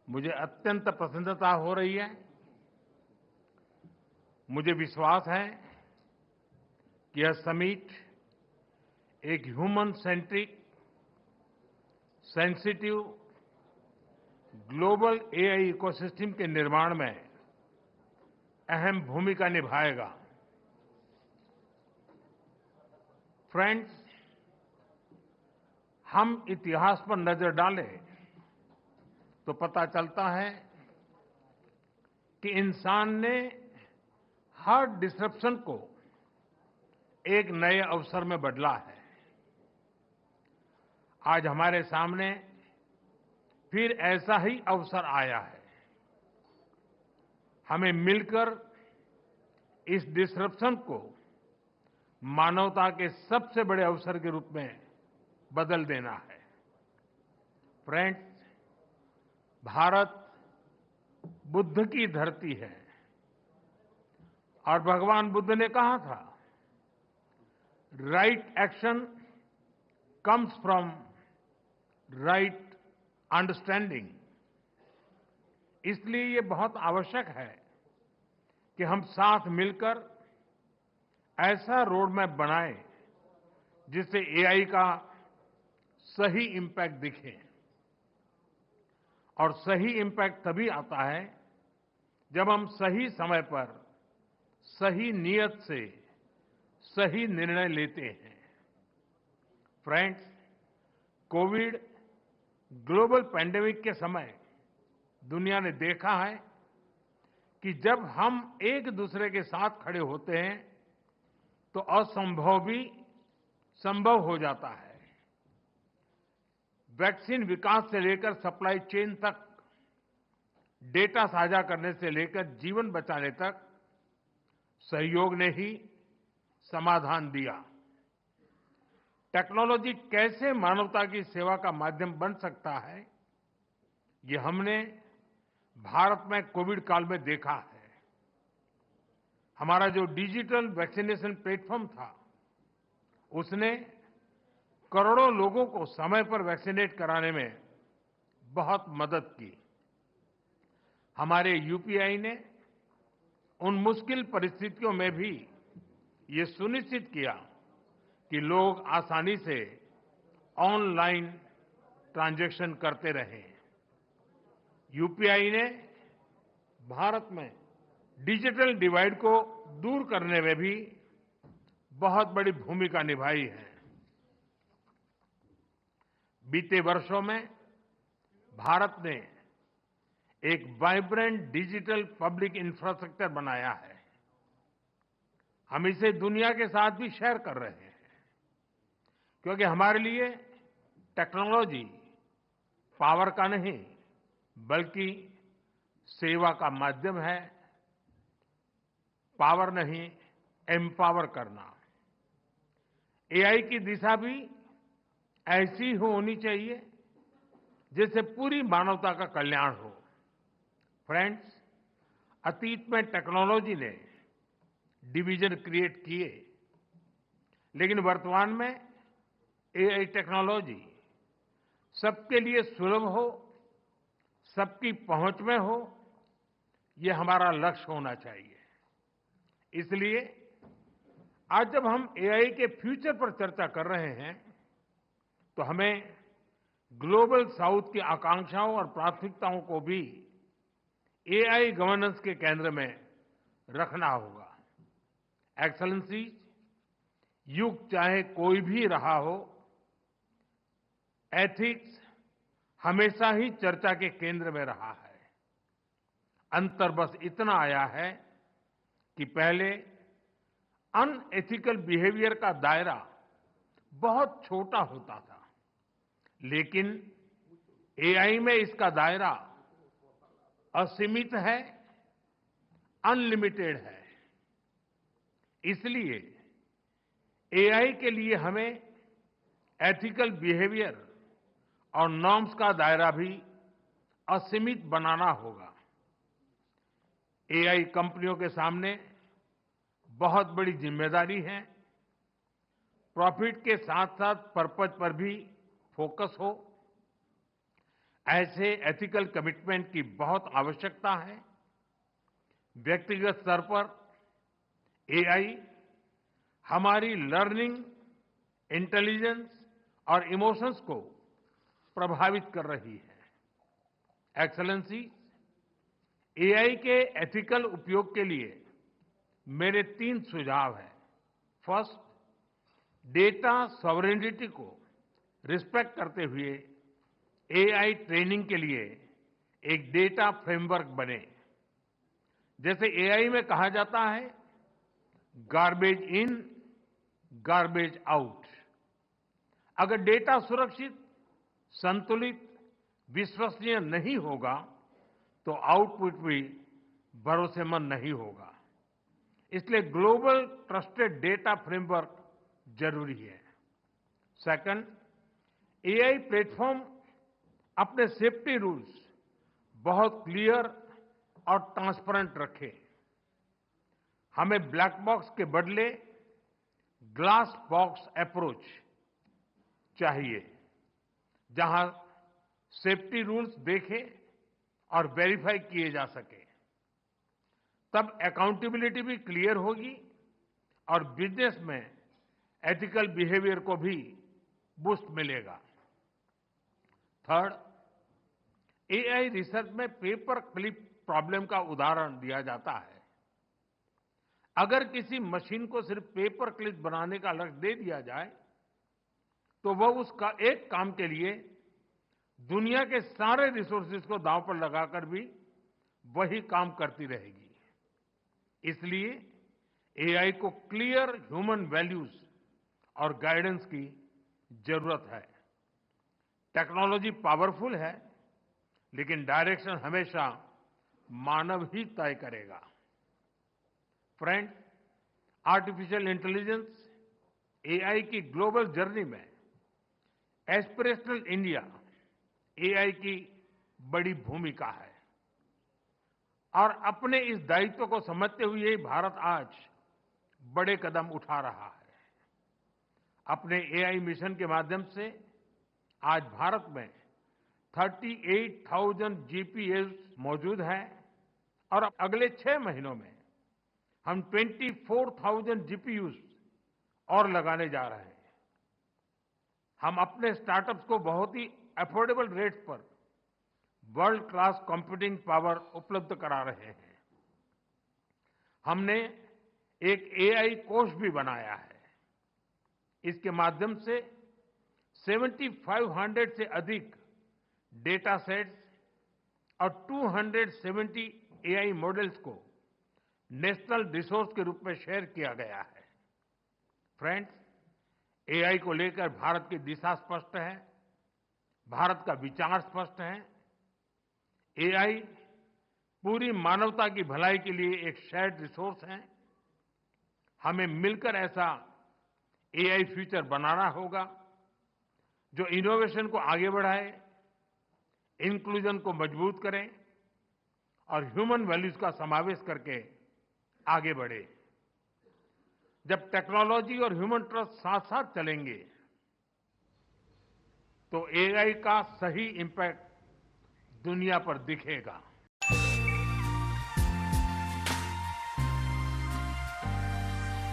मुझे अत्यंत प्रसन्नता हो रही है। मुझे विश्वास है कि यह समिट एक human centric, sensitive, global AI ecosystem के निर्माण में अहम भूमिका निभाएगा। फ्रेंड्स, हम इतिहास पर नजर डालें तो पता चलता है कि इंसान ने हर डिसरप्शन को एक नए अवसर में बदला है। आज हमारे सामने फिर ऐसा ही अवसर आया है। हमें मिलकर इस डिसरप्शन को मानवता के सबसे बड़े अवसर के रूप में बदल देना है। फ्रेंड्स, भारत बुद्ध की धरती है और भगवान बुद्ध ने कहा था, right action comes from right understanding. इसलिए ये बहुत आवश्यक है कि हम साथ मिलकर ऐसा रोड मैप बनाएं जिससे एआई का सही इम्पैक्ट दिखे। और सही इम्पैक्ट तभी आता है जब हम सही समय पर, सही नियत से सही निर्णय लेते हैं। फ्रेंड्स, कोविड ग्लोबल पैंडेमिक के समय दुनिया ने देखा है कि जब हम एक दूसरे के साथ खड़े होते हैं तो असंभव भी संभव हो जाता है। वैक्सीन विकास से लेकर सप्लाई चेन तक, डेटा साझा करने से लेकर जीवन बचाने तक सहयोग ने ही समाधान दिया। टेक्नोलॉजी कैसे मानवता की सेवा का माध्यम बन सकता है, ये हमने भारत में कोविड काल में देखा है। हमारा जो डिजिटल वैक्सीनेशन प्लेटफॉर्म था, उसने करोड़ों लोगों को समय पर वैक्सीनेट कराने में बहुत मदद की। हमारे यूपीआई ने उन मुश्किल परिस्थितियों में भी ये सुनिश्चित किया कि लोग आसानी से ऑनलाइन ट्रांजैक्शन करते रहें। यूपीआई ने भारत में डिजिटल डिवाइड को दूर करने में भी बहुत बड़ी भूमिका निभाई है। बीते वर्षों में भारत ने एक वाइब्रेंट डिजिटल पब्लिक इंफ्रास्ट्रक्चर बनाया है। हम इसे दुनिया के साथ भी शेयर कर रहे हैं, क्योंकि हमारे लिए टेक्नोलॉजी पावर का नहीं बल्कि सेवा का माध्यम है। पावर नहीं, एम्पावर करना। एआई की दिशा भी ऐसी होनी चाहिए जिससे पूरी मानवता का कल्याण हो। फ्रेंड्स, अतीत में टेक्नोलॉजी ने डिवीजन क्रिएट किए, लेकिन वर्तमान में एआई टेक्नोलॉजी सबके लिए सुलभ हो, सबकी पहुंच में हो, ये हमारा लक्ष्य होना चाहिए। इसलिए आज जब हम एआई के फ्यूचर पर चर्चा कर रहे हैं तो हमें ग्लोबल साउथ की आकांक्षाओं और प्राथमिकताओं को भी एआई गवर्नेंस के केंद्र में रखना होगा। एक्सेलेंसी, युग चाहे कोई भी रहा हो, एथिक्स हमेशा ही चर्चा के केंद्र में रहा है। अंतर बस इतना आया है कि पहले अनएथिकल बिहेवियर का दायरा बहुत छोटा होता था, लेकिन एआई में इसका दायरा असीमित है, अनलिमिटेड है। इसलिए एआई के लिए हमें एथिकल बिहेवियर और नॉर्म्स का दायरा भी असीमित बनाना होगा। एआई कंपनियों के सामने बहुत बड़ी जिम्मेदारी है। प्रॉफिट के साथ साथ पर्पज पर भी फोकस हो। ऐसे एथिकल कमिटमेंट की बहुत आवश्यकता है। व्यक्तिगत स्तर पर एआई हमारी लर्निंग, इंटेलिजेंस और इमोशंस को प्रभावित कर रही है। एक्सेलेंसी, एआई के एथिकल उपयोग के लिए मेरे 3 सुझाव हैं। फर्स्ट, डेटा सॉवरेनिटी को रिस्पेक्ट करते हुए एआई ट्रेनिंग के लिए एक डेटा फ्रेमवर्क बने। जैसे एआई में कहा जाता है, गार्बेज इन, गार्बेज आउट। अगर डेटा सुरक्षित, संतुलित, विश्वसनीय नहीं होगा तो आउटपुट भी भरोसेमंद नहीं होगा। इसलिए ग्लोबल ट्रस्टेड डेटा फ्रेमवर्क जरूरी है। सेकंड, एआई प्लेटफॉर्म अपने सेफ्टी रूल्स बहुत क्लियर और ट्रांसपेरेंट रखे। हमें ब्लैक बॉक्स के बदले ग्लास बॉक्स अप्रोच चाहिए, जहां सेफ्टी रूल्स देखे और वेरीफाई किए जा सके। तब अकाउंटेबिलिटी भी क्लियर होगी और बिजनेस में एथिकल बिहेवियर को भी बूस्ट मिलेगा। थर्ड, एआई रिसर्च में पेपर क्लिप प्रॉब्लम का उदाहरण दिया जाता है। अगर किसी मशीन को सिर्फ पेपर क्लिप बनाने का लक्ष्य दे दिया जाए तो वह उसका एक काम के लिए दुनिया के सारे रिसोर्सेज को दांव पर लगाकर भी वही काम करती रहेगी। इसलिए एआई को क्लियर ह्यूमन वैल्यूज और गाइडेंस की जरूरत है। टेक्नोलॉजी पावरफुल है, लेकिन डायरेक्शन हमेशा मानव ही तय करेगा। फ्रेंड्स, आर्टिफिशियल इंटेलिजेंस, एआई की ग्लोबल जर्नी में एस्पिरेशनल इंडिया एआई की बड़ी भूमिका है और अपने इस दायित्व को समझते हुए भारत आज बड़े कदम उठा रहा है। अपने एआई मिशन के माध्यम से आज भारत में 38,000 जीपीएस मौजूद हैं और अगले 6 महीनों में हम 24,000 जीपीयूज और लगाने जा रहे हैं। हम अपने स्टार्टअप्स को बहुत ही अफोर्डेबल रेट्स पर वर्ल्ड क्लास कंप्यूटिंग पावर उपलब्ध करा रहे हैं। हमने एक एआई कोष भी बनाया है। इसके माध्यम से 7,500 से अधिक डेटा सेट्स और 270 एआई मॉडल्स को नेशनल रिसोर्स के रूप में शेयर किया गया है। फ्रेंड्स, एआई को लेकर भारत की दिशा स्पष्ट है, भारत का विचार स्पष्ट है। एआई पूरी मानवता की भलाई के लिए एक शेयर्ड रिसोर्स है। हमें मिलकर ऐसा एआई फ्यूचर बनाना होगा जो इनोवेशन को आगे बढ़ाए, इंक्लूजन को मजबूत करे और ह्यूमन वैल्यूज का समावेश करके आगे बढ़े। जब टेक्नोलॉजी और ह्यूमन ट्रस्ट साथ साथ चलेंगे तो एआई का सही इंपैक्ट दुनिया पर दिखेगा।